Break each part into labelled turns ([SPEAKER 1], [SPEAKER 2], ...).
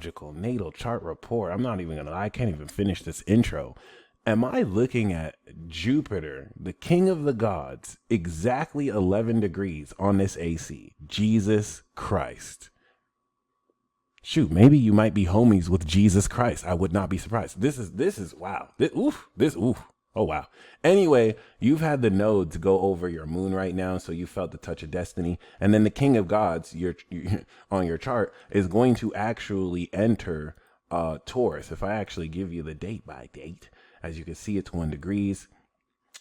[SPEAKER 1] astrological natal chart report. I'm not even gonna lie, I can't even finish this intro. Am I looking at Jupiter, the king of the gods, exactly 11 degrees on this AC? Jesus Christ. Shoot, maybe you might be homies with Jesus Christ. I would not be surprised. This is wow. Oof. Oh, wow. Anyway, you've had the nodes go over your moon right now, so you felt the touch of destiny. And then the king of gods on your chart is going to actually enter Taurus. If I actually give you the date by date, as you can see, it's 1 degrees.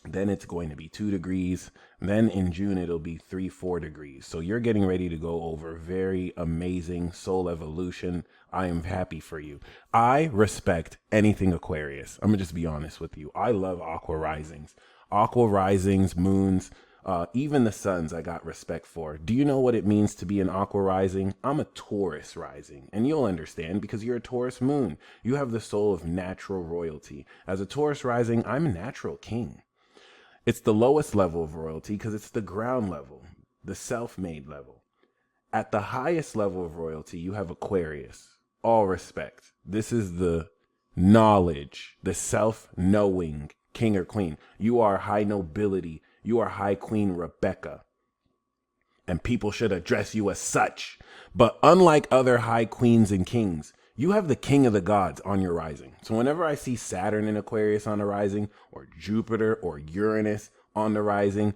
[SPEAKER 1] Then it's going to be 2 degrees. Then in June, it'll be 4 degrees. So you're getting ready to go over very amazing soul evolution. I am happy for you. I respect anything Aquarius. I'm going to just be honest with you. I love aqua risings. Aqua risings, moons, even the suns I got respect for. Do you know what it means to be an aqua rising? I'm a Taurus rising, and you'll understand because you're a Taurus moon. You have the soul of natural royalty. As a Taurus rising, I'm a natural king. It's the lowest level of royalty because it's the ground level, the self-made level. At the highest level of royalty, you have Aquarius. All respect. This is the knowledge, the self-knowing king or queen. You are high nobility. You are High Queen Rebecca. And people should address you as such. But unlike other high queens and kings, you have the king of the gods on your rising. So whenever I see Saturn in Aquarius on the rising, or Jupiter or Uranus on the rising,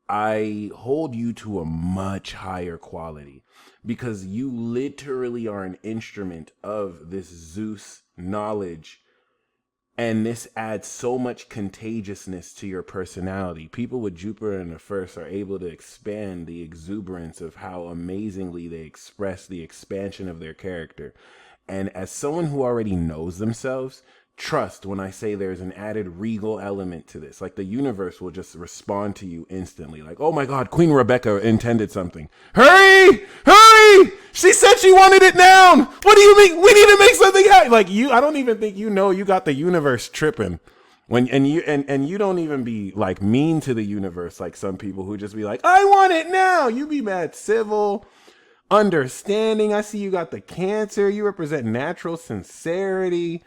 [SPEAKER 1] I hold you to a much higher quality because you literally are an instrument of this Zeus knowledge. And this adds so much contagiousness to your personality. People with Jupiter in the first are able to expand the exuberance of how amazingly they express the expansion of their character. And as someone who already knows themselves, trust when I say there's an added regal element to this. Like the universe will just respond to you instantly. Like, oh my God, Queen Rebecca intended something. Hurry! Hurry! She said she wanted it down. What do you mean? We need to make something happen. Like I don't even think you know you got the universe tripping. And you don't even be like mean to the universe like some people who just be like, I want it now. You be mad civil. Understanding. I see you got the Cancer. You represent natural sincerity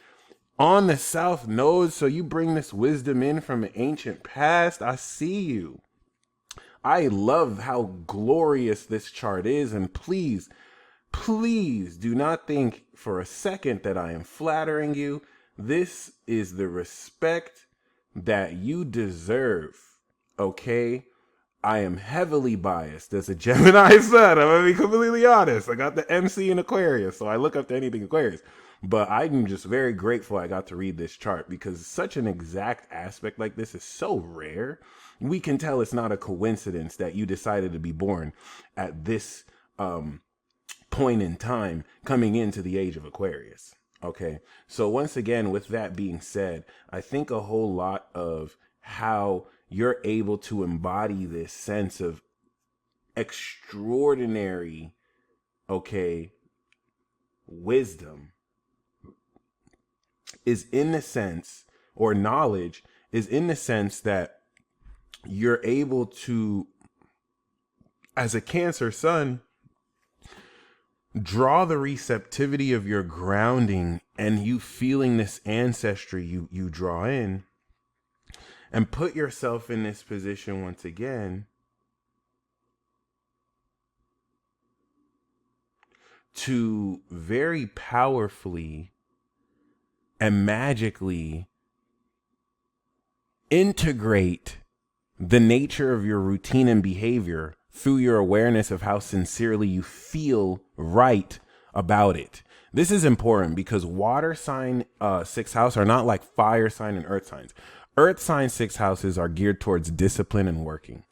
[SPEAKER 1] on the South Node. So you bring this wisdom in from an ancient past. I see you. I love how glorious this chart is. And please do not think for a second that I am flattering you. This is the respect that you deserve. Okay? I am heavily biased as a Gemini sun. I'm going to be completely honest. I got the MC in Aquarius, so I look up to anything Aquarius. But I'm just very grateful I got to read this chart because such an exact aspect like this is so rare. We can tell it's not a coincidence that you decided to be born at this point in time coming into the age of Aquarius. Okay, so once again, with that being said, I think a whole lot of how you're able to embody this sense of extraordinary, wisdom is in the sense, or knowledge is in the sense that you're able to, as a Cancer sun, draw the receptivity of your grounding and you feeling this ancestry you draw in, and put yourself in this position once again to very powerfully and magically integrate the nature of your routine and behavior through your awareness of how sincerely you feel right about it. This is important because water sign 6th house are not like fire sign and earth signs. Earth sign 6 houses are geared towards discipline and working.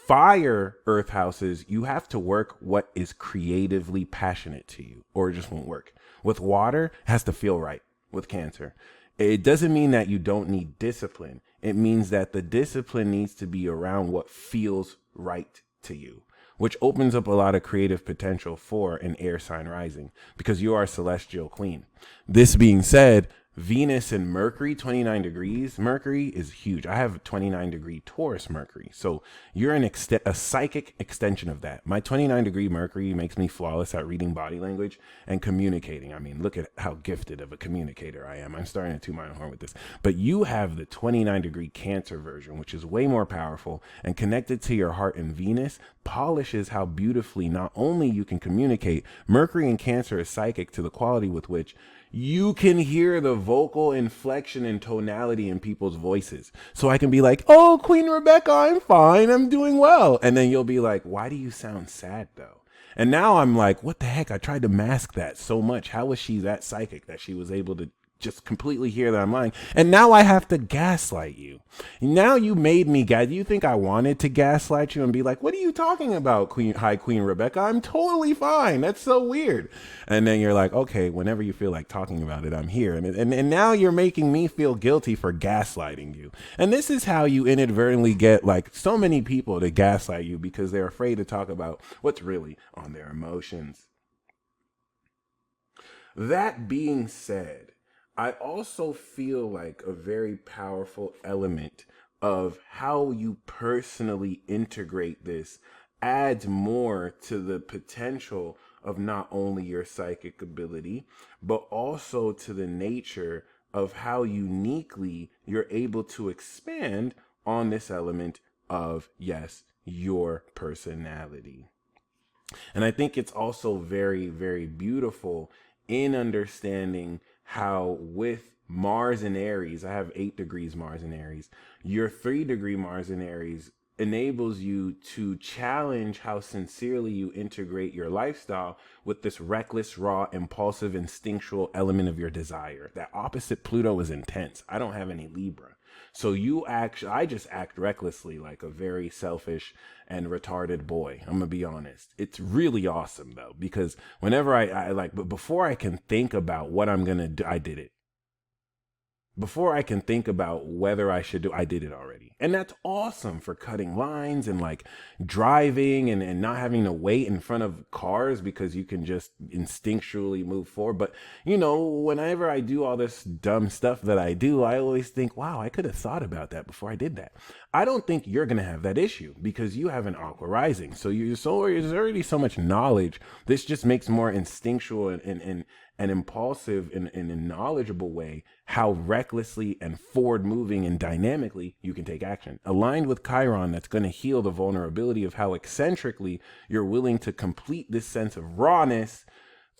[SPEAKER 1] Fire earth houses, you have to work what is creatively passionate to you, or it just won't work. With water, it has to feel right with Cancer. It doesn't mean that you don't need discipline. It means that the discipline needs to be around what feels right to you, which opens up a lot of creative potential for an air sign rising because you are a celestial queen. This being said, Venus and Mercury, 29 degrees. Mercury is huge. I have a 29-degree Taurus Mercury. So you're a psychic extension of that. My 29-degree Mercury makes me flawless at reading body language and communicating. I mean, look at how gifted of a communicator I am. I'm starting to toot my own horn with this. But you have the 29-degree Cancer version, which is way more powerful and connected to your heart, and Venus polishes how beautifully not only you can communicate. Mercury in Cancer is psychic to the quality with which you can hear the vocal inflection and tonality in people's voices. So I can be like, oh, Queen Rebecca, I'm fine. I'm doing well. And then you'll be like, why do you sound sad though? And now I'm like, what the heck? I tried to mask that so much. How was she that psychic that she was able to just completely hear that I'm lying? And now I have to gaslight you. Now you made me do you think I wanted to gaslight you and be like, what are you talking about, Queen Rebecca? I'm totally fine. That's so weird. And then you're like, okay, whenever you feel like talking about it, I'm here. And now you're making me feel guilty for gaslighting you. And this is how you inadvertently get like so many people to gaslight you because they're afraid to talk about what's really on their emotions. That being said, I also feel like a very powerful element of how you personally integrate this adds more to the potential of not only your psychic ability, but also to the nature of how uniquely you're able to expand on this element of, yes, your personality. And I think it's also very, very beautiful in understanding how with Mars in Aries, I have 8 degrees Mars in Aries, your 3-degree Mars in Aries enables you to challenge how sincerely you integrate your lifestyle with this reckless, raw, impulsive, instinctual element of your desire. That opposite Pluto is intense. I don't have any Libra. So I just act recklessly like a very selfish and retarded boy. I'm gonna be honest. It's really awesome though, because whenever but before I can think about what I'm gonna do, I did it. Before I can think about whether I should do, I did it already. And that's awesome for cutting lines and like driving and not having to wait in front of cars because you can just instinctually move forward. But, whenever I do all this dumb stuff that I do, I always think, wow, I could have thought about that before I did that. I don't think you're going to have that issue because you have an Aqua rising. So there's already so much knowledge. This just makes more instinctual and impulsive in a knowledgeable way how recklessly and forward moving and dynamically you can take action. Aligned with Chiron, that's going to heal the vulnerability of how eccentrically you're willing to complete this sense of rawness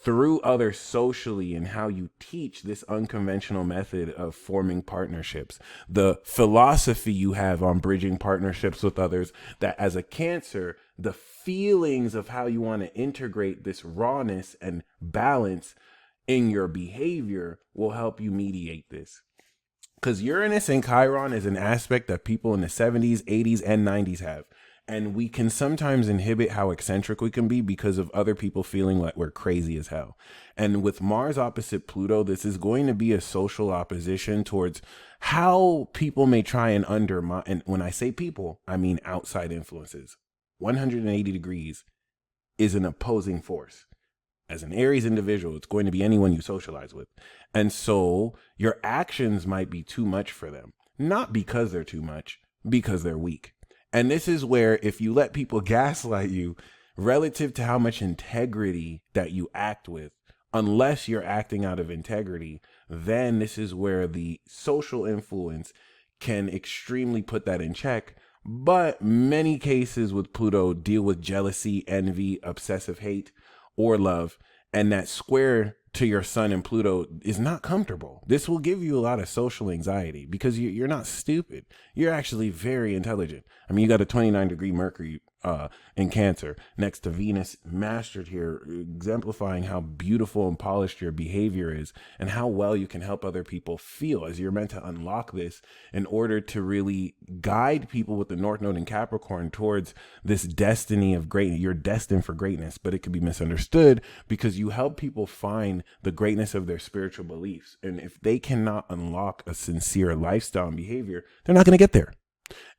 [SPEAKER 1] through others socially and how you teach this unconventional method of forming partnerships. The philosophy you have on bridging partnerships with others, that as a Cancer, the feelings of how you want to integrate this rawness and balance in your behavior will help you mediate this. Because Uranus and Chiron is an aspect that people in the 70s, 80s, and 90s have. And we can sometimes inhibit how eccentric we can be because of other people feeling like we're crazy as hell. And with Mars opposite Pluto, this is going to be a social opposition towards how people may try and undermine. And when I say people, I mean outside influences. 180 degrees is an opposing force. As an Aries individual, it's going to be anyone you socialize with. And so your actions might be too much for them. Not because they're too much, because they're weak. And this is where if you let people gaslight you relative to how much integrity that you act with, unless you're acting out of integrity, then this is where the social influence can extremely put that in check. But many cases with Pluto deal with jealousy, envy, obsessive hate, or love, and that square to your sun and Pluto is not comfortable. This will give you a lot of social anxiety because you're not stupid. You're actually very intelligent. I mean, you got a 29-degree Mercury in Cancer next to Venus mastered here, exemplifying how beautiful and polished your behavior is and how well you can help other people feel, as you're meant to unlock this in order to really guide people with the North Node in Capricorn towards this destiny of greatness. You're destined for greatness, but it could be misunderstood because you help people find the greatness of their spiritual beliefs. And if they cannot unlock a sincere lifestyle and behavior, they're not going to get there.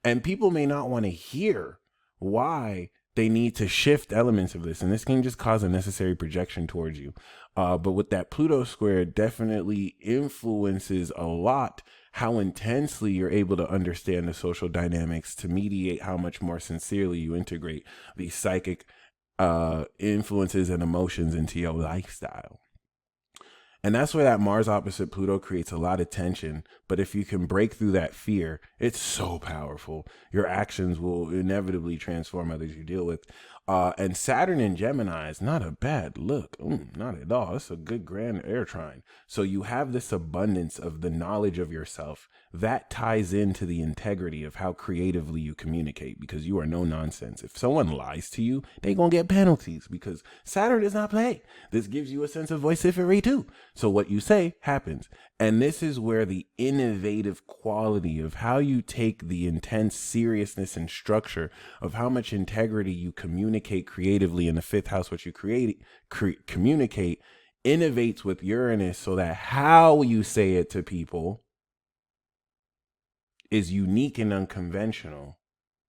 [SPEAKER 1] And people may not want to hear why they need to shift elements of this, and this can just cause unnecessary projection towards you. But with that Pluto square, it definitely influences a lot how intensely you're able to understand the social dynamics to mediate how much more sincerely you integrate these psychic influences and emotions into your lifestyle. And that's where that Mars opposite Pluto creates a lot of tension. But if you can break through that fear, it's so powerful. Your actions will inevitably transform others you deal with. And Saturn in Gemini is not a bad look. Not at all. It's a good grand air trine. So you have this abundance of the knowledge of yourself that ties into the integrity of how creatively you communicate, because you are no nonsense. If someone lies to you, they gonna get penalties because Saturn does not play. This gives you a sense of vocifery too. So what you say happens. And this is where the innovative quality of how you take the intense seriousness and structure of how much integrity you communicate creatively in the fifth house, what you communicate, innovates with Uranus, so that how you say it to people is unique and unconventional.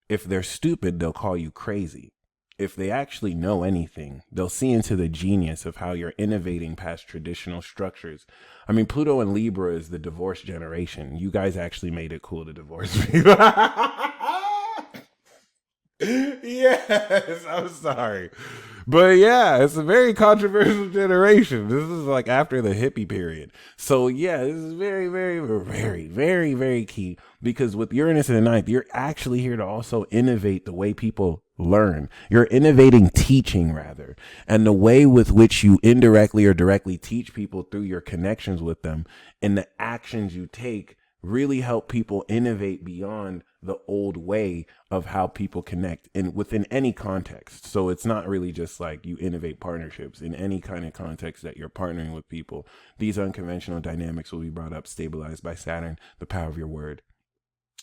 [SPEAKER 1] If they're stupid, they'll call you crazy. If they actually know anything, they'll see into the genius of how you're innovating past traditional structures. I mean, Pluto and Libra is the divorce generation. You guys actually made it cool to divorce people. Yes, I'm sorry. But yeah, it's a very controversial generation. This is like after the hippie period. So yeah, this is very, very, very, very, very key, because with Uranus in the ninth, you're actually here to also innovate the way people learn. You're innovating teaching, rather, and the way with which you indirectly or directly teach people through your connections with them and the actions you take really help people innovate beyond the old way of how people connect in within any context. So it's not really just like you innovate partnerships in any kind of context that you're partnering with people. These unconventional dynamics will be brought up, stabilized by Saturn, the power of your word,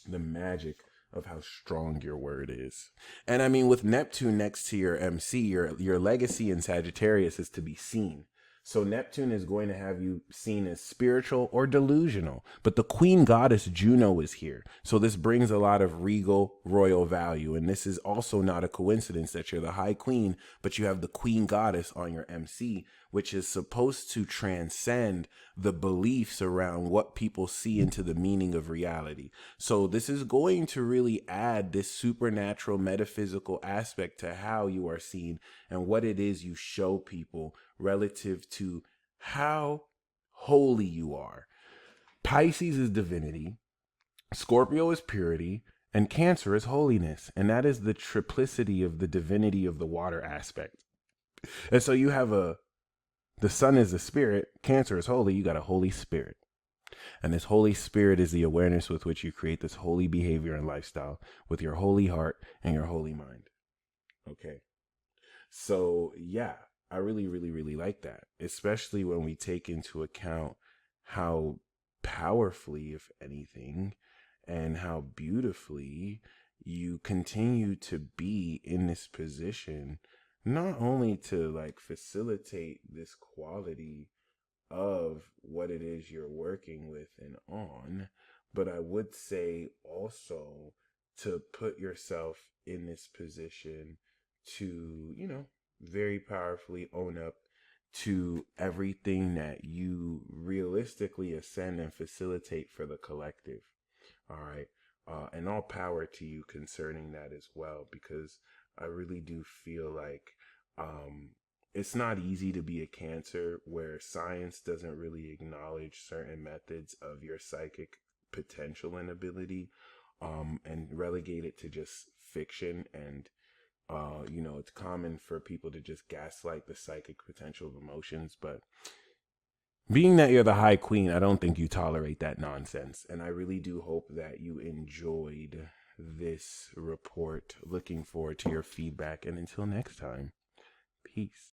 [SPEAKER 1] the magic of how strong your word is. And I mean, with Neptune next to your MC, your legacy in Sagittarius is to be seen. So Neptune is going to have you seen as spiritual or delusional. But the queen goddess Juno is here. So this brings a lot of regal royal value. And this is also not a coincidence that you're the high queen, but you have the queen goddess on your MC, which is supposed to transcend the beliefs around what people see into the meaning of reality. So this is going to really add this supernatural metaphysical aspect to how you are seen and what it is you show people relative to how holy you are. Pisces is divinity, Scorpio is purity, and Cancer is holiness. And that is the triplicity of the divinity of the water aspect. And so you have the sun is the spirit, Cancer is holy, you got a Holy Spirit. And this Holy Spirit is the awareness with which you create this holy behavior and lifestyle with your holy heart and your holy mind. Okay. So yeah, I really, really, really like that, especially when we take into account how powerfully, if anything, and how beautifully you continue to be in this position, not only to like facilitate this quality of what it is you're working with and on, but I would say also to put yourself in this position to, very powerfully own up to everything that you realistically ascend and facilitate for the collective. All right. And all power to you concerning that as well, because I really do feel like it's not easy to be a Cancer where science doesn't really acknowledge certain methods of your psychic potential and ability, and relegate it to just fiction. And it's common for people to just gaslight the psychic potential of emotions. But being that you're the high queen, I don't think you tolerate that nonsense. And I really do hope that you enjoyed this report. Looking forward to your feedback. And until next time, peace.